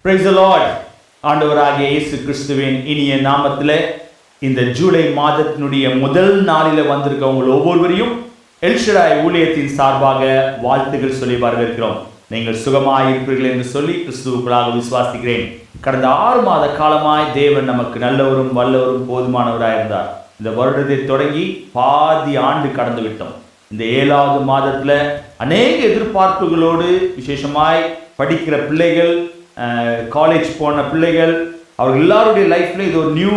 Praise the Lord. ஆண்டவராகிய இயேசு கிறிஸ்துவின் இனிய நாமத்திலே இந்த ஜூலை மாதத்தினுடைய முதல் நாளில் வந்திருக்கவங்க ஒவ்வொருவரையும் எல்ஷடாய் ஊழியத்தின் சார்பாக வாழ்த்துக்கள் சொல்லி வரவேற்கிறோம். நீங்கள் சுகமாயிருப்பீர்கள் என்று சொல்லி கிறிஸ்துவுக்குள்ளாக விசுவாசிக்கிறேன். கடந்த 6 மாத காலமாய் தேவன் நமக்கு நல்லவரும் வல்லவரும் போதுமானவராக இருந்தார். இந்த வருடத்தை தொடங்கி பாதி ஆண்டு கடந்து விட்டோம். இந்த 7வது மாதத்தில் அநேக எதிர்பார்ப்புகளோடு விசேஷமாய் படிக்கிற பிள்ளைகள், காலேஜ் போன பிள்ளைகள், அவர்கள் எல்லாருடைய லைஃப்ல இது ஒரு நியூ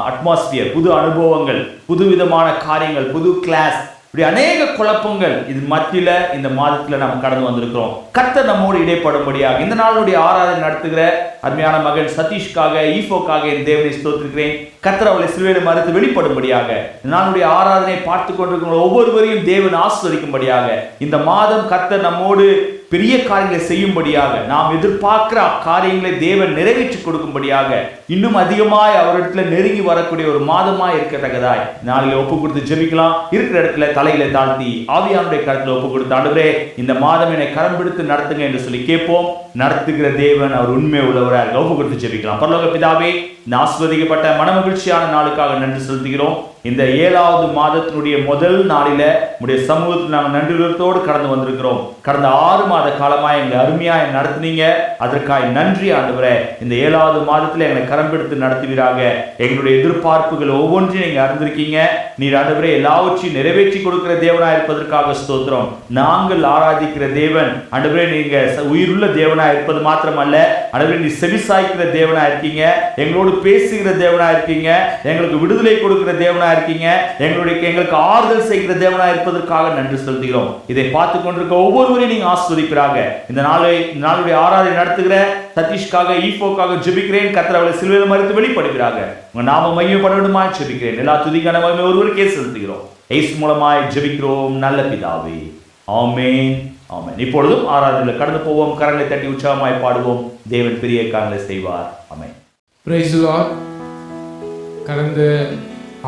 அட்மாஸ்பியர், புது அனுபவங்கள், புது விதமான காரியங்கள், புது கிளாஸ், இப்படி அநேக குழப்பங்கள் இது மத்தியில இந்த மாதத்துல நம்ம கடந்து வந்திருக்கிறோம். கர்த்தர் நம்மோடு இடைப்படும்படியாக இந்த நாளுடைய ஆராதனை நடத்துகிற அருமையான மகன் சதீஷ்காக, ஈஃபோக்காக என் தேவனை ஸ்தோத்திரிக்கிறேன். கர்த்தர் அவளை சிலுவையில மறுத்து வெளிப்படும்படியாக இந்த நாளுடைய ஆராதனை பார்த்து கொண்டிருக்கிற ஒவ்வொருவரையும் தேவன் ஆசீர்வதிக்கும்படியாக இந்த மாதம் கர்த்தர் நம்மோடு பெரிய காரியங்களை செய்யும்படியாக, நாம் எதிர்பார்க்கிற காரியங்களை தேவன் நிறைவேற்றி கொடுக்கும்படியாக, இன்னும் அதிகமாய் அவரிடத்துல நெருங்கி வரக்கூடிய ஒரு மாதமாய் இருக்கத்தக்கதாய் நாளில் ஒப்பு கொடுத்து ஜெபிக்கலாம். இருக்கிற இடத்துல தலையில தாழ்த்தி ஆவியானுடைய கருத்துல ஒப்பு கொடுத்து, ஆண்டவரே இந்த மாதம் என்னை கரம் பிடித்து நடத்துங்க என்று சொல்லி கேட்போம். நடத்துகிற தேவன் அவர் உண்மை உள்ளவராக ஒப்பு கொடுத்து ஜெபிக்கலாம். பரலோக பிதாவே, இந்த ஆசீர்வதிக்கப்பட்ட மனமகிழ்ச்சியான நாளுக்காக நன்றி செலுத்துகிறோம். இந்த 7வது மாதத்தினுடைய முதல் நாளில உடைய சமூகத்தில் நாங்கள் நன்றியோடு கடந்து வந்திருக்கிறோம். கடந்த 6 மாத காலமாய் எங்களை அருமையாய் நடத்தினீங்க, அதற்காக நன்றி ஆண்டவரே. இந்த 7வது மாதத்தில் எங்களை கரம் பிடித்து நடத்துவீராக. எங்களுடைய எதிர்பார்ப்புகள் ஒவ்வொன்றையும் நீங்க அறிந்திருக்கீங்க. நீர் ஆண்டவரே எல்லாவற்றையும் நிறைவேற்றி கொடுக்கிற தேவனாய் இருப்பதற்காக ஸ்தோத்திரம். நாங்கள் ஆராதிக்கிற தேவன் ஆண்டவரே, நீங்க உயிருள்ள தேவனாய் இருப்பது மாத்திரமல்ல, ஆண்டவரே நீ செவிசாய்க்கிற தேவனாய் இருக்கீங்க, எங்களோடு பேசுகிற தேவனாய் இருக்கீங்க, எங்களுக்கு விடுதலை கொடுக்கிற தேவனாய் இருக்கீங்க, எங்களுக்கு ஆறுதல் செய்கிற தேவனாய் இருப்பதற்காக நன்றி செலுத்துகிறோம். இதை பார்த்து கொண்டிருக்க ஒவ்வொருவரையும் நீங்க ஆசீர்வதிப்பீராக. இந்த நாளுடைய ஆராதனை நடத்துகிற சதீஷ்காக, ஈஃபோக்காக ஜெபிக்கிறேன். கர்த்தர் அவளை சிலுவையில் மறித்து வெளிப்படுகிறாங்க. உங்க நாம மையப்படணுமாய் ஜெபிக்கிறேன். எல்லா துதிக்கான மகிமை ஒருவருக்கே செலுத்துகிறோம். இயேசு மூலமாய் ஜெபிக்கிறோம் நல்ல பிதாவே, ஆமென், ஆமென். இப்பொழுதும் ஆராதனையில் கடந்து போவோம். கரங்களை தட்டி உற்சாகமாய் பாடுவோம். தேவன் பெரிய காரியங்களை செய்வார். ஆமென். Praise the lord. கடந்த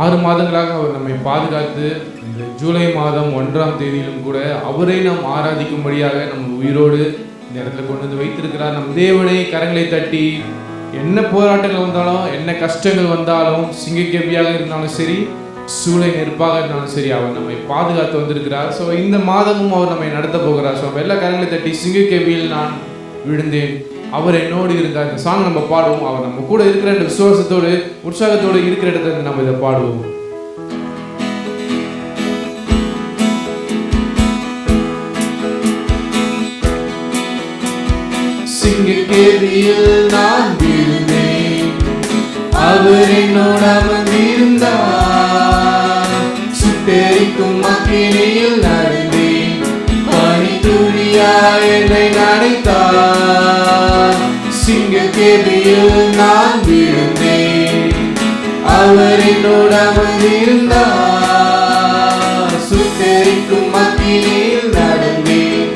6 மாதங்களாக அவர் நம்மை பாதுகாத்து இந்த ஜூலை மாதம் 1ஆம் தேதியிலும் கூட அவரை நாம் ஆராதிக்கும்படியாக நம்ம உயிரோடு இந்த இடத்துல கொண்டு வந்து வைத்திருக்கிறார். நம் தேவனை கரங்களை தட்டி, என்ன போராட்டங்கள் வந்தாலும், என்ன கஷ்டங்கள் வந்தாலும், சிங்கக்கேபியாக இருந்தாலும் சரி, சூளை நெருப்பாக இருந்தாலும் சரி, அவர் நம்மை பாதுகாத்து வந்திருக்கிறார். ஸோ இந்த மாதமும் அவர் நம்மை நடத்த போகிறார். ஸோ எல்லா கரங்களை தட்டி, சிங்கக்கேபியில் நான் விழுந்தேன், அவர் என்னோடு இருந்தார். இந்த சாங் நம்ம பாடுவோம். அவர் நம்ம கூட இருக்கிற விசுவாசத்தோடு, உற்சாகத்தோடு இருக்கிற இடத்துல நம்ம இதை பாடுவோம். சிங்கக்கேபியில் நான் விழுந்தேன், அவர் என்னோடு அமர்ந்திருந்தார். சுட்டெரிக்கும் அக்கினியில் நடந்தேன், பனித்துளியாய் என்னை நனைத்தார். சிங்கக்கேபியில் நான் விழுந்தேன், அவர் என்னோடு அமர்ந்திருந்தார். சுட்டெரிக்கும் அக்கினியில் நடந்தேன்,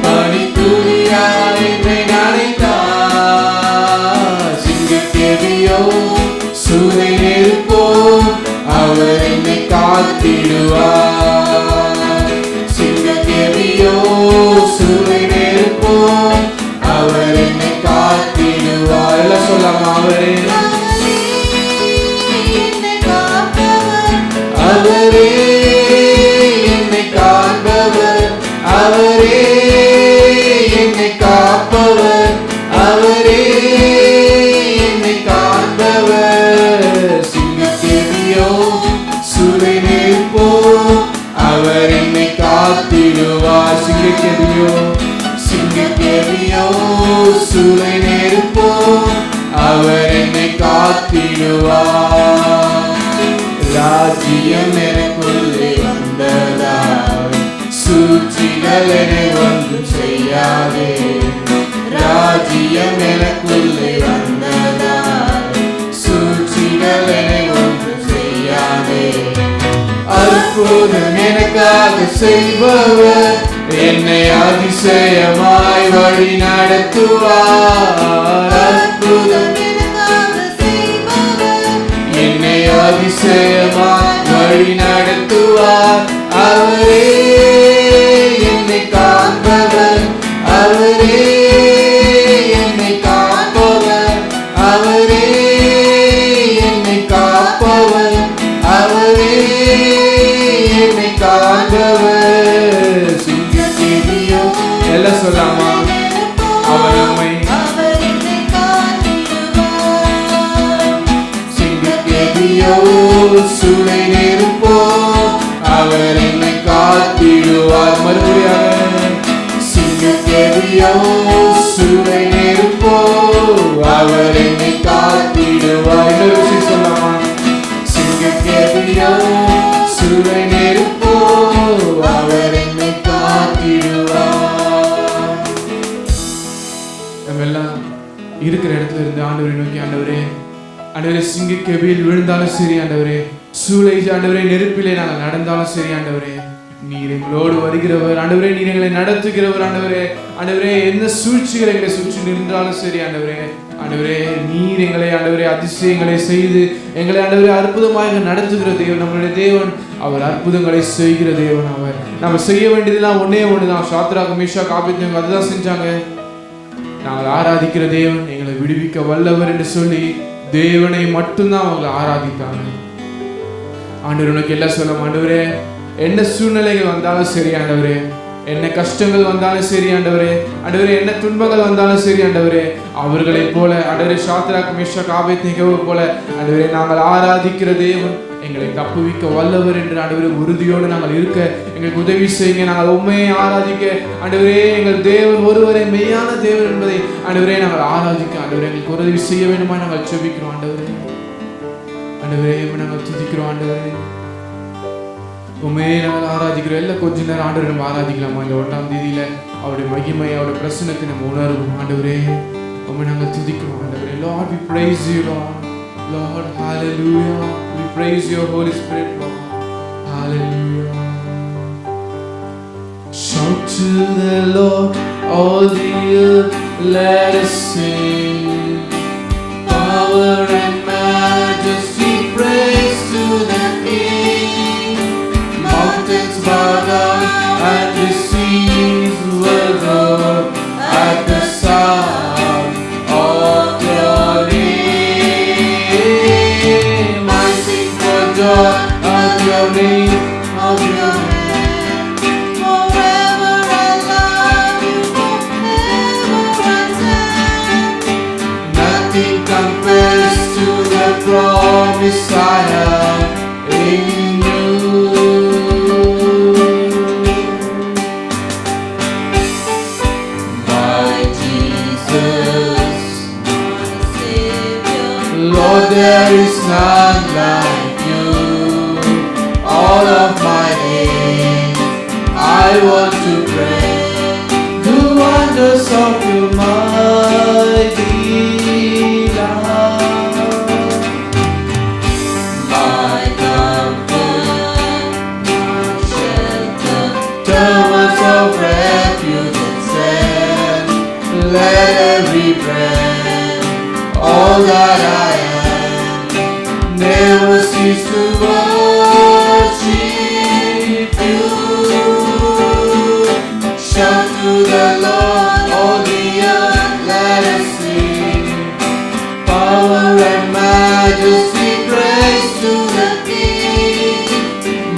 பனித்துளியாய் என்னை நனைத்தார். சிங்கக்கேபியோ சூளை நெருப்போ, அவர் என்னை காத்திடுவார். சிங்கக்கேபியோ சூளை நெருப்போ, அவர் என்னை காத்திடுவார். எல்லாம் சொல்லாம, அவரே அவரே என்னை காப்பவர், அவரே என்னை காப்பவர், அவரே என்னை காப்பவர். சிங்கக்கேபியோ சூளை நெருப்போ, அவர் என்னை காத்திடுவார். சிங்கக்கேபியோ சூளை நெருப்போ, அவர் என்னை காத்திடுவார். ராஜ்யம் எனக்குள்ளே வந்ததால் சூழ்ச்சிகள் என்னை ஒன்றும் செய்யாதே. ராஜ்யம் எனக்குள்ளே வந்ததால் சூழ்ச்சிகள் என்னை ஒன்றும் செய்யாதே. அற்புதம் எனக்காக செய்பவர் என்னை அதிசயமாய் வழி நடத்துவார். அற்புதம் என்னை அதிசயமாய் வழி நடத்துவார். அவரே என்னை காண்பவர், அவரே என்னை காண்பவர். சூளை நெருப்போ அவர் என்னை காத்திடுவார். இன்னொரு விஷயம் சொல்லலாமா? சிங்கக்கேபியோ சூளை நெருப்போ அவர் என்னை காத்திடுவார். நம்ம எல்லாம் இருக்கிற இடத்துல இருந்து ஆண்டவரை நோக்கி, ஆண்டவரே சிங்கக்கேபியில் விழுந்தாலும் சரி ஆண்டவரே, சூளை ஆண்டவரே நெருப்பிலே நாங்கள் நடந்தாலும் சரி ஆண்டவரே, நீர் எங்களோடு வருகிறவர் ஆண்டவரே, நீர் எங்களை நடத்துகிறவர் ஆண்டவரே, எந்த சூழ்ச்சிகள் எங்களை சுற்றி நின்றாலும் சரி ஆண்டவரே, நீர் எங்களை ஆண்டவரே அதிசயங்களை செய்து எங்களை ஆண்டவரே அற்புதமாக நடத்துகிற தேவன் நம்மளுடைய தேவன். அவர் அற்புதங்களை செய்கிற தேவன். அவர் நம்ம செய்ய வேண்டியதெல்லாம் ஒன்னே ஒண்ணுதான். சாத்ராக் மேஷாக் ஆபேத்நேகோ அதுதான் செஞ்சாங்க. நாங்கள் ஆராதிக்கிற தேவன் எங்களை விடுவிக்க வல்லவர் என்று சொல்லி தேவனை மட்டும்தான் அவங்க ஆராதித்தாங்க. ஆண்டவர் உனக்கு எல்லாம் சொல்ல, ஆண்டவரே என்ன சூழ்நிலைகள் வந்தாலும் சரி ஆண்டவரே, என்ன கஷ்டங்கள் வந்தாலும் சரி ஆண்டவரே, என்ன துன்பங்கள் வந்தாலும் சரி ஆண்டவரே, அவர்களைப் போல ஆண்டவரே சாத்ராக் மேஷாக் ஆபேத்நேகோவை போல ஆண்டவரே நாங்கள் ஆராதிக்கிற தேவன் எங்களை தப்புவிக்க வல்லவர் என்று ஆண்டவரே உறுதியோடு நாங்கள் இருக்க எங்களுக்கு உதவி செய்யுங்க. நாங்கள் உண்மையை ஆராதிக்க ஆண்டவரே, எங்கள் தேவன் ஒருவரே மெய்யான தேவன் என்பதை ஆண்டவரே நாங்கள் ஆராதிக்க ஆண்டவரே எங்களுக்கு உதவி செய்ய வேண்டுமா நாங்கள் செபிக்கிறோம். ஆண்டவரே நாங்கள் துதிக்கிறோம். ஆண்டவரே உண்மையை நாங்கள் ஆராதிக்கிறோம். எல்லாம் கொஞ்ச நேரம் ஆண்டவரை நம்ம ஆராதிக்கலாமா? இந்த 1ஆம் தேதியில அவருடைய மகிமை அவருடைய பிரசன்னத்தை நம்ம உணர்வோம். ஆண்டவரே உண்மை நாங்கள் துதிக்கிறோம். ஆண்டவரே Lord, we praise you, Lord, hallelujah, we praise your Holy Spirit, Lord, hallelujah. Shout to the Lord, all the earth, let us sing, power and majesty, praise to the King. Mountains bow down and the seas will roar at the sound of your name. I sing for joy of your name, of your name. Forever I love you, forever I stand. Nothing compares to the promise I have in you. Lord, there is none like you. All of my days I want to pray the wonders of your mighty love. My comfort, my shelter, towers of refuge and sand. Let every breath, all that I never cease to worship you. Shout to the Lord, all the earth, let us sing. Power and majesty, praise to the King.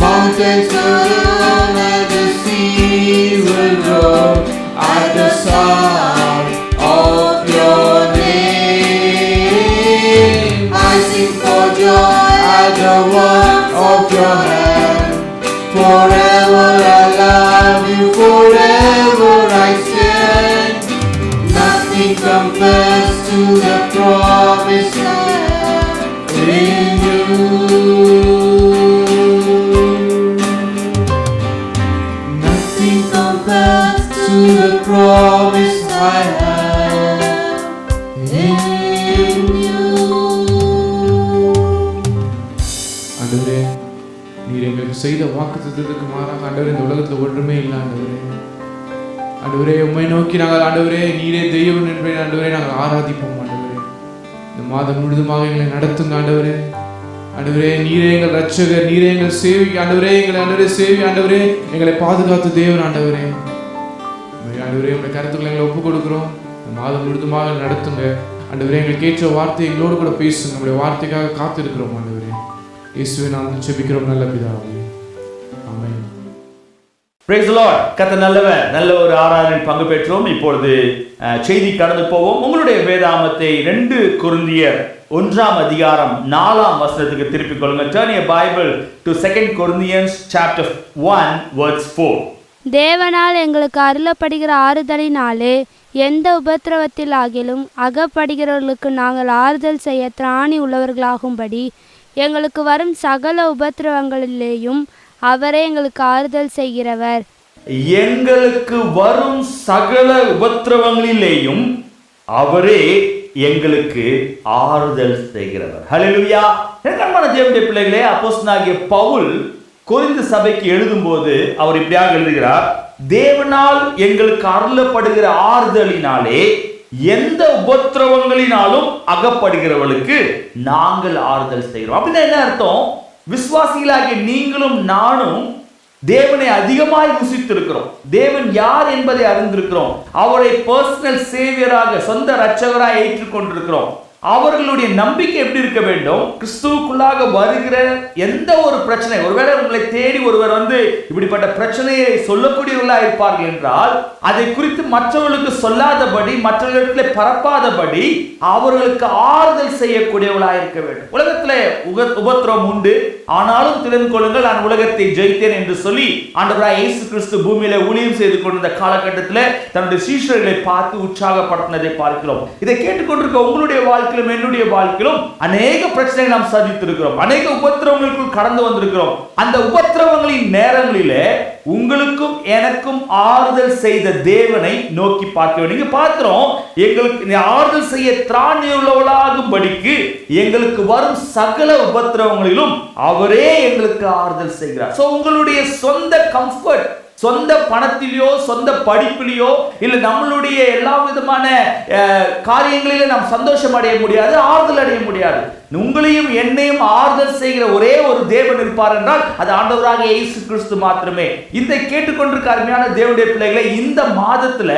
Mountains will run and the sea will roar at the sound of your name. I sing for joy at the work of your hand. Forever I love you, forever I stand. Nothing compares to the promise I have in you. Nothing compares to the promise I have in you. ஆண்டவரே, நீர் எங்களுக்கு செய்த வாக்குத்தத்தத்துக்கு மாறாக ஆண்டவரே இந்த உலகத்தில் ஒன்றுமே இல்லை. ஆண்டவரே உம்மை நோக்கி நாங்கள் ஆண்டவரே நீரே தெய்வம் என்பதை ஆண்டவரே நாங்கள் ஆராதிப்போம். ஆண்டவரே இந்த மாதம் முழுதுமாக எங்களை நடத்துங்க. ஆண்டவரே நீரே எங்கள் ரட்சகர், நீரே எங்கள் சேவி. ஆண்டவரே எங்களை சேவி. ஆண்டவரே எங்களை பாதுகாத்து தேவன். ஆண்டவரே உங்களுடைய கருத்துக்களை எங்களை ஒப்புக் கொடுக்கிறோம். இந்த மாதம் முழுதுமாக நடத்துங்க. ஆண்டவரே எங்களுக்கு ஏற்ற வார்த்தை எங்களோடு கூட பேசுங்க. நம்முடைய வார்த்தைக்காக காத்திருக்கிறோம். ஆண்டவரே இயேசுவின் நாமத்தில் ஜெபிக்கிறோம் நல்ல பிதாவே, ஆமென். Praise the Lord. கர்த்தர் நல்லவர். நல்ல ஒரு ஆராதனையில் பங்கு பெற்றோம். இப்பொழுது செய்தி கடந்து போவோம். உங்களுடைய வேதாமத்தை 2 கொரிந்தியர் 1ஆம் அதிகாரம் 4ஆம் வசனத்துக்கு திருப்பிக் கொள்ளுங்க. Turn your Bible to 2 Corinthians chapter 1 verse 4. தேவனால் எங்களுக்கு அருளப்படுகிற ஆறுதலினாலே எந்த உபத்திரவத்திலாகிலும் அகப்படுகிறவர்களுக்கு நாங்கள் ஆறுதல் செய்ய திராணி உள்ளவர்களாகும்படி எங்களுக்கு வரும் சகல உபத்திரவங்களிலேயும் அவரே எங்களுக்கு ஆறுதல் செய்கிறவர். எங்களுக்கு வரும் சகல உபத்திரவங்களிலேயும் அவரே எங்களுக்கு ஆறுதல் செய்கிறவர். ஹல்லேலூயா. அன்பான தேவனுடைய பிள்ளைகளே, அப்போஸ்தலனாகிய பவுல் கொரிந்து சபைக்கு எழுதும்போது அவர் இப்படியாக எழுதுகிறார், தேவனால் எங்களுக்கு அருளப்படுகிற ஆறுதலினாலே எந்த உபத்திரவங்களினாலும் அகப்படுகிறவர்களுக்கு நாங்கள் ஆறுதல் செய்கிறோம். அப்படின்னா என்ன அர்த்தம்? விசுவாசிகளாகிய நீங்களும் நானும் தேவனை அதிகமாய் ருசித்திருக்கிறோம். தேவன் யார் என்பதை அறிந்திருக்கிறோம். அவரை பர்சனல் சேவியராக, சொந்த இரட்சகராக ஏற்றுக்கொண்டிருக்கிறோம். அவர்களுடைய நம்பிக்கை எப்படி இருக்க வேண்டும்? கிறிஸ்துவுக்குள்ளாக வருகிற எந்த ஒரு பிரச்சனை, ஒருவேளை உங்களை தேடி ஒருவர் வந்து இப்படிப்பட்ட பிரச்சனையை சொல்லக்கூடியவர்களாக இருப்பார்கள் என்றால் அதை குறித்து மற்றவர்களுக்கு சொல்லாதபடி, மற்றவர்களிடத்தில் பரப்பாதபடி அவர்களுக்கு ஆறுதல் செய்யக்கூடியவர்களாக இருக்க வேண்டும். உலகத்திலே உபத்திரவம் உண்டு, ஆனாலும் திறன் கொள்ளுங்கள், நான் உலகத்தை ஜெயித்தேன் என்று சொல்லி ஆண்டவராய் இயேசு கிறிஸ்து பூமியில ஊழியம் செய்து கொண்டிருந்த காலகட்டத்தில் தன்னுடைய சீஷர்களை பார்த்து உற்சாகப்படுத்தினதை பார்க்கிறோம். இதை கேட்டுக்கொண்டிருக்க உங்களுடைய வாழ்க்கையிலும் என்னுடைய வாழ்க்கையிலும் அநேக பிரச்சனைகளை நாம் சந்தித்திருக்கிறோம். அநேக உபத்திரவங்களுக்குள் கடந்து வந்திருக்கிறோம். அந்த உபத்திரவங்களின் நேரங்களிலே உங்களுக்கும் எனக்கும் ஆறுதல் செய்த தேவனை நோக்கி பார்க்க வேண்டும். நீங்க பார்க்கிறோம், எங்களுக்கு ஆறுதல் செய்ய திராணி உள்ளவளாகும்படிக்கு எங்களுக்கு வரும் சகல உபத்திரவங்களிலும் அவரே எங்களுக்கு ஆறுதல் செய்கிறார். சோ உங்களுடைய சொந்த கம்ஃபர்ட், சொந்த பணத்திலேயோ சொந்த படிப்பிலேயோ இல்ல நம்மளுடைய எல்லா விதமான காரியங்களிலே நாம் சந்தோஷம் அடைய முடியாது, ஆறுதல் அடைய முடியாது. உங்களையும் என்னையும் ஆறுதல் செய்கிற ஒரே ஒரு தேவன் இருப்பார் என்றால் அது ஆண்டவராக இயேசு கிறிஸ்து மாத்திரமே. இதை கேட்டுக்கொண்டிருக்க அருமையான தேவனுடைய பிள்ளைகளை, இந்த மாதத்துல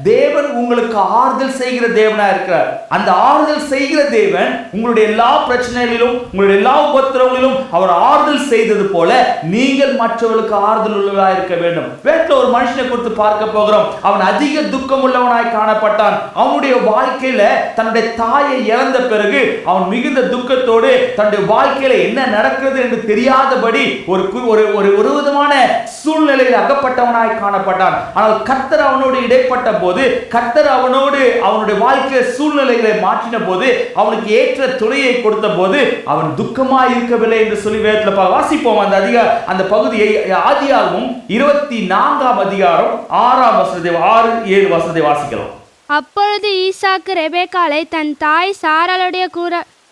தேவன் உங்களுக்கு ஆறுதல் செய்கிற தேவனா இருக்கிறார். அந்த ஆறுதல் செய்கிற தேவன் உங்களுடைய எல்லா பிரச்சனைகளிலும், உங்களுடைய எல்லா உபத்திரவங்களிலும் அவர் ஆறுதல் செய்தது போல நீங்கள் மற்றவர்களுக்கு ஆறுதல் உள்ளவராக இருக்க வேண்டும். வேட்டில் ஒரு மனுஷனை குறித்து பார்க்க போகிறோம். அவன் அதிக துக்கம் உள்ளவனாய் காணப்பட்டான். அவனுடைய வாழ்க்கையில தன்னுடைய தாயை இழந்த பிறகு அவன் மிகுந்த துக்கத்தோடு தன்னுடைய வாழ்க்கையில என்ன நடக்கிறது என்று தெரியாதபடி ஒரு விதமான சூழ்நிலையில் அகப்பட்டவனாய் காணப்பட்டான். ஆனால் கர்த்தர் அவனோடு இடைப்பட்ட போது, கர்த்தர் அவனோடு அவனுடைய வாழ்க்கை சூழ்நிலைகளை மாற்றின போது, அவனுக்கு ஏற்ற துணையை கொடுத்த போது அவன் துக்கமாய் இருக்கவில்லை என்று சொல்லி வேதத்தில் வாசிப்போம். அந்த பகுதியை ஆதியாகமம் 24ஆம் அதிகாரம் 6-7 வசனத்தை வாசிக்கலாம். அப்பொழுது ஈசாக்கு ரெபெக்காளை தன் தாய் சாராளுடைய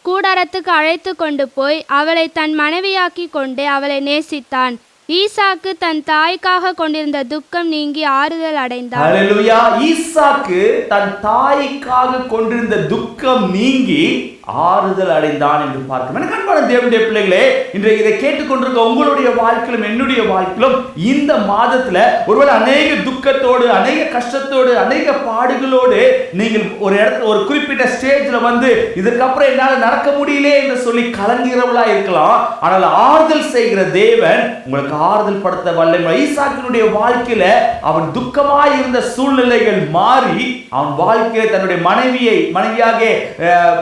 கூடாரத்துக்கு அழைத்து கொண்டு போய் அவளை தன் மனைவியாக்கி கொண்டு அவளை நேசித்தான். ஈசாக்கு தன் தாய்க்காக கொண்டிருந்த துக்கம் நீங்கி ஆறுதல் அடைந்தான். ஹல்லேலூயா. ஈசாக்கு தன் தாய்க்காக கொண்டிருந்த துக்கம் நீங்கி ஆறுதல் அடைந்தான் என்று பார்க்கிறோம். எனக்கு அன்பான தேவனுடைய பிள்ளைகளே, இன்றைக்கு இதை கேட்டுக்கொண்டிருக்க உங்களுடைய வாழ்க்கையிலும் என்னுடைய வாழ்க்கையிலும் இந்த மாதத்துல ஒருவேளை அநேக துக்கத்தோடு, அநேக கஷ்டத்தோடு, அநேக பாடுகளோடு நீங்கள் ஒரு குறிப்பிட்ட ஸ்டேஜ்ல வந்து இதுக்கப்புறம் என்னால் நடக்க முடியல என்று சொல்லி கலங்குகிறவளா இருக்கலாம். ஆனால் ஆறுதல் செய்கிற தேவன் உங்களுக்கு ஆறுதல் படுத்த வல்லமை. ஈசாக்கினுடைய வாழ்க்கையில அவன் துக்கமாய் இருந்த சூழ்நிலைகள் மாறி அவன் வாழ்க்கையை தன்னுடைய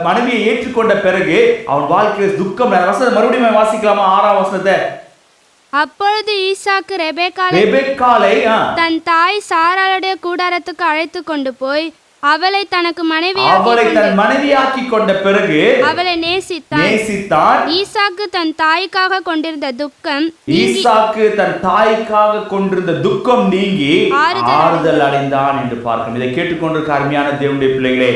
மனைவியை ஏற்றுக்கொண்ட பிறகு அவன் வாழ்க்கையில் துக்கம். மறுபடியும் வாசிக்கலாமா 6ஆம் வசனத்தை? அப்பொழுது ஈசாக்கு ரெபெக்காளை தன் தாய் சாராளுடைய கூடாரத்துக்கு அழைத்து கொண்டு போய் அவளை தனக்கு மனைவியாக்கி கொண்ட பிறகு அவளை நேசித்தான். ஈசாக்கு தன் தாய்க்காக கொண்டிருந்த துக்கம் நீங்கி ஆறுதல் அடைந்தான் என்று பார்க்கிறோம். இதை கேட்டுக்கொண்டிருக்க அருமையான தேவனுடைய பிள்ளைகளே,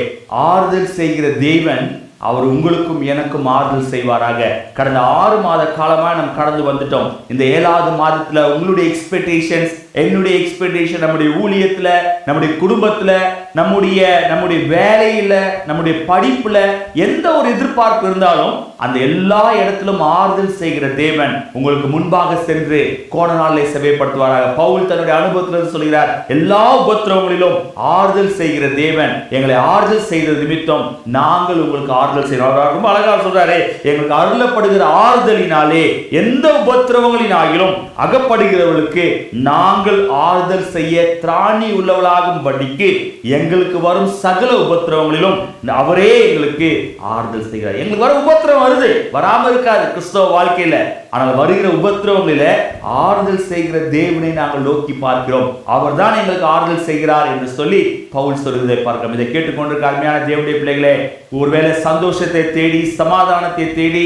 ஆறுதல் செய்கிற தேவன் அவர் உங்களுக்கும் எனக்கும் ஆறுதல் செய்வாராக. கடந்த 6 மாத காலமாக நாம் கடந்து வந்துட்டோம். இந்த 7வது மாதத்துல உங்களுடைய எக்ஸ்பெக்டேஷன்ஸ், என்னுடைய எக்ஸ்பெக்டேஷன், நம்முடைய ஊழியத்துல, நம்முடைய குடும்பத்துல, நம்முடைய வேலையில, நம்முடைய படிப்புல எந்த ஒரு எதிர்பார்ப்பு இருந்தாலும் அந்த எல்லா இடத்திலும் ஆறுதல் செய்கிற தேவன் உங்களுக்கு முன்பாக சென்று கோண நாளை சபைப்படுத்துவாராக. பவுல் தன்னுடைய அனுபவத்திலிருந்து சொல்கிறார், எல்லா உபத்திரவங்களிலும் ஆறுதல் செய்கிற தேவன் எங்களை ஆறுதல் செய்த நிமித்தம் நாங்கள் உங்களுக்கு ஆறுதல் செய்கிறோம். ரொம்ப அழகா சொல்றாரு, எங்களுக்கு அருளப்படுகிற ஆறுதலினாலே எந்த உபத்திரவங்களினாலும் அகப்படுகிறவர்களுக்கு நாங்கள் ஆறுதல் செய்ய திராணி உள்ளவளாகும்படிக்கு எங்களுக்கு வரும் சகல உபத்திரவங்களிலும் அவரே எங்களுக்கு ஆறுதல் செய்கிறார். எங்களுக்கு வரும் உபத்திரவம் வருது, வராம இருக்காது. கிறிஸ்தவ வாழ்க்கையில ஆனால் வருகிற உபத்திரவங்களில ஆறுதல் செய்கிற தேவனை நாங்கள் நோக்கி பார்க்கிறோம். அவர் தான் எங்களுக்கு ஆறுதல் செய்கிறார் என்று சொல்லி பவுல் சொல்வதை பார்க்கிறோம். இதை கேட்டுக்கொண்டிருக்க அருமையான தேவனுடைய பிள்ளைகளே, ஒருவேளை சந்தோஷத்தை தேடி சமாதானத்தை தேடி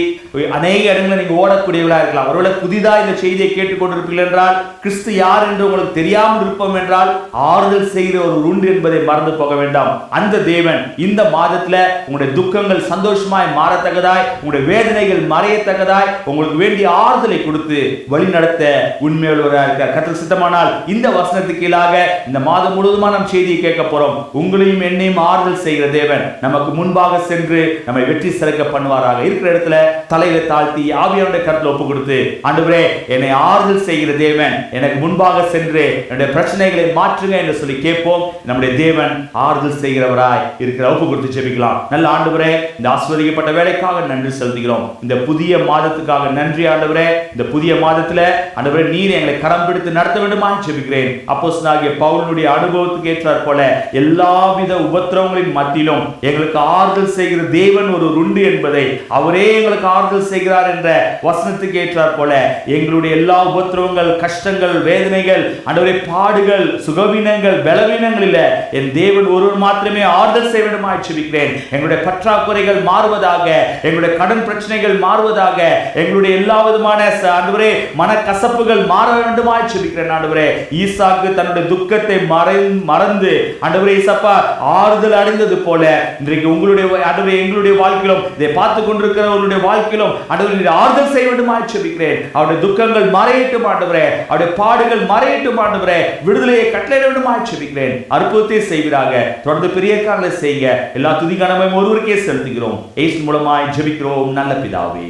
அநேக இடங்களில் நீங்க ஓடக்கூடியவர்களா இருக்கலாம். ஒருவேளை புதிதாக இந்த செய்தியை கேட்டுக்கொண்டிருப்பீர்கள் என்றால், கிறிஸ்து யார் என்று உங்களுக்கு தெரியாமல் இருப்போம் என்றால், ஆறுதல் செய்கிற ஒரு உண்டு என்பதை மறந்து போக வேண்டாம். அந்த தேவன் இந்த மாதத்துல உங்களுடைய துக்கங்கள் சந்தோஷமாய் மாறத்தக்கதாய், உங்களுடைய வேதனைகள் மறையத்தக்கதாய் உங்களுக்கு வேண்டிய ஆறுதலை கொடுத்து வழி நடத்த உண்மையுள்ளவராக இருக்கிறார். கர்த்தர் சித்தமானால் இந்த வசனத்துக்கு கீழாக இந்த மாதம் முழுவதுமா நம் செய்தியை கேட்க போறோம். உங்களையும் என்னையும் ஆறுதல் செய்கிற தேவன் நமக்கு முன்பாக சென்று நம்மை வெற்றி சிறக்க பண்ணுவாராக. இருக்கிற இடத்துல தலையில தாழ்த்தி ஆவியானுடைய கருத்துல ஒப்பு கொடுத்து, ஆண்டவரே என்னை ஆறுதல் செய்கிற தேவன் எனக்கு முன்பாக சென்று என்னுடைய பிரச்சனைகளை மாற்றுங்க என்று சொல்லி கேட்போம். நம்முடைய தேவன் ஆறுதல் செய்கிறவராய் இருக்கிற ஒப்பு கொடுத்து ஜெபிக்கலாம். நல்ல ஆண்டவரே, இந்த ஆசீர்வதிக்கப்பட்ட வேலைக்காக நன்றி செலுத்துகிறோம். இந்த புதிய மாதத்துக்காக நன்றி ஆண்டவரே. இந்த புதிய மாதத்துல ஆண்டவரே நீர் எங்களை கரம் பிடித்து நடத்த வேண்டுமா ஜெபிக்கிறேன். அப்போஸ்தலனாகிய பவுலுடைய அனுபவத்துக்கு ஏற்றாற் போல எல்லாவித உபத்திரவங்களின் மத்தியிலும் எங்களுக்கு ஆறுதல் செய்கிற தேவன் ஒரு உண்டு என்பதை, அவரே எங்களுக்கு ஆறுதல் செய்கிறார் என்ற வசனத்துக்கு ஏற்றாற் போல எங்களுடைய எல்லா உபத்திரவங்கள், கஷ்டங்கள், வேதனைகள், ஆண்டவரே பாடுகள், சுகவீனங்கள், பலவீனங்களில் என் தேவன் ஒருவர் மாத்திரமே ஆறுதல் செய்ய வேண்டுமா ஜெபிக்கிறேன். எங்களுடைய பற்றாக்குறைகள் மாறுவதாக, எங்களுடைய கடன் பிரச்சனைகள் மாறுவதாக, எங்களுடைய எல்லா விதமான ஆண்டவரே மனக்கசப்புகள் மாற வேண்டுமா ஜெபிக்கிறேன். ஆண்டவரே ஈசாக்கு தன்னுடைய துக்கத்தை மறந்து ஆண்டவரே இயேசப்பா ஆறுதல் அடைந்தது போல இன்றைக்கு உங்களுடைய ஆண்டவரே எங்களுடைய வாழ்க்கையிலும் இதை பார்த்து கொண்டிருக்கிறவர்களுடைய வாழ்க்கையிலும் ஆண்டவரே ஆறுதல் செய்ய வேண்டுமா ஜெபிக்கிறேன். அவருடைய துக்கங்கள் மறையட்டும் ஆண்டவரே, அவருடைய பாடுகள் மறையட்டும் ஆண்டவரே, விடுதலையை கட்டளையிட வேண்டுமா ஜெபிக்கிறேன். அற்புதத்தை செய்வீராக. தொடர்ந்து பெரிய காரியங்களை செய்ய எல்லா துதி கனமையும் ஒருவருக்கே செலுத்துகிறோம். இயேசு மூலமாய் ஜெபிக்கிறோம் நல்ல பிதாவே,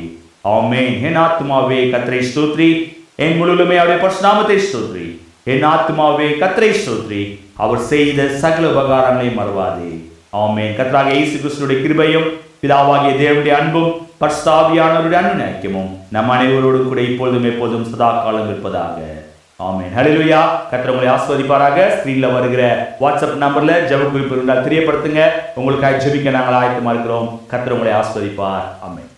ஆமென். என் ஆத்துமாவே கர்த்தரை ஸ்தோத்திரி, என் முழுவதுமே அவருடைய பரிசுத்த நாமத்தை ஸ்தோத்திரி. என் ஆத்துமாவே கர்த்தரை ஸ்தோத்திரி, அவர் செய்த சகல உபகாரங்களை மறவாதே. ஆமென். கர்த்தராகிய இயேசு கிறிஸ்துவின் கிருபையும் பிதாவாகிய தேவனுடைய அன்பும் பரிசுத்த ஆவியானவருடைய அன்பின் நம் அனைவரோடும் கூட இப்பொழுதும் எப்போதும் சதா காலம் இருப்பதாக. ஆமென். ஹல்லேலூயா. கர்த்தர் உங்களை ஆசீர்வதிப்பாராக. ஸ்கிரீன்ல வருகிற வாட்ஸ்அப் நம்பர்ல ஜெப குறிப்பு இருந்தால் தெரியப்படுத்துங்க. உங்களுக்காக ஜெபிக்க நாங்கள் ஆயத்தமா இருக்கிறோம். கர்த்தர் உங்களை ஆசீர்வதிப்பார். ஆமென்.